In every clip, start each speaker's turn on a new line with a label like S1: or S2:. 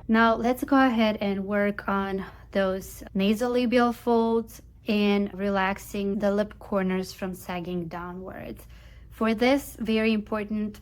S1: Now let's go ahead and work on those nasolabial folds and relaxing the lip corners from sagging downwards. For this, very important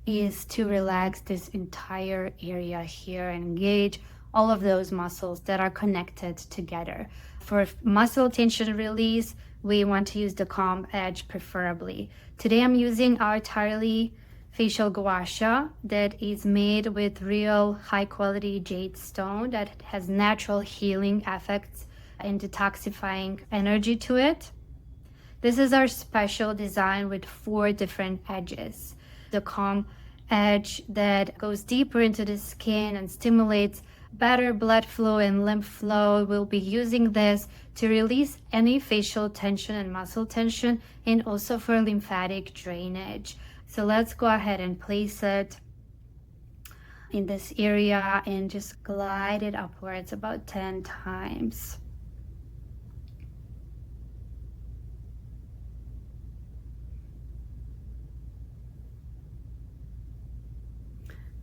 S1: is to relax this entire area here and engage all of those muscles that are connected together. For muscle tension release, we want to use the comb edge preferably. Today I'm using our entirely facial Gua Sha that is made with real high quality jade stone that has natural healing effects and detoxifying energy to it. This is our special design with 4 different edges. The comb edge that goes deeper into the skin and stimulates better blood flow and lymph flow. We'll be using this to release any facial tension and muscle tension, and also for lymphatic drainage. So let's go ahead and place it in this area and just glide it upwards about 10 times.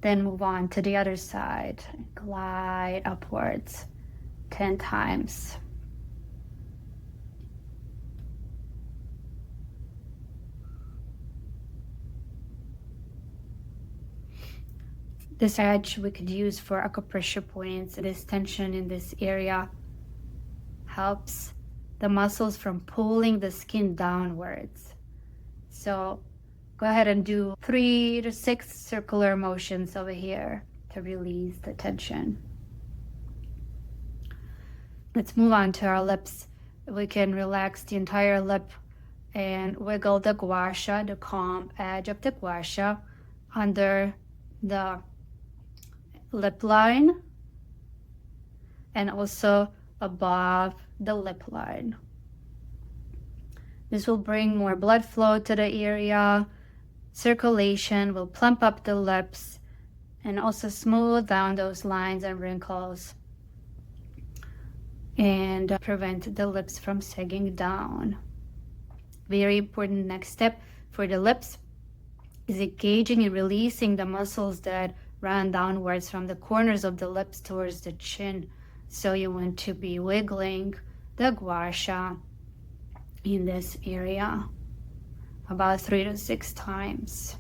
S1: Then move on to the other side. Glide upwards 10 times. This edge we could use for acupressure points. This tension in this area helps the muscles from pulling the skin downwards. So go ahead and do 3 to 6 circular motions over here to release the tension. Let's move on to our lips. We can relax the entire lip and wiggle the Gua Sha, the comb edge of the Gua Sha, under the lip line and also above the lip line. This will bring more blood flow to the area. Circulation will plump up the lips and also smooth down those lines and wrinkles and prevent the lips from sagging down. Very important next step for the lips is engaging and releasing the muscles that run downwards from the corners of the lips towards the chin. So you want to be wiggling the Gua Sha in this area about 3 to 6 times.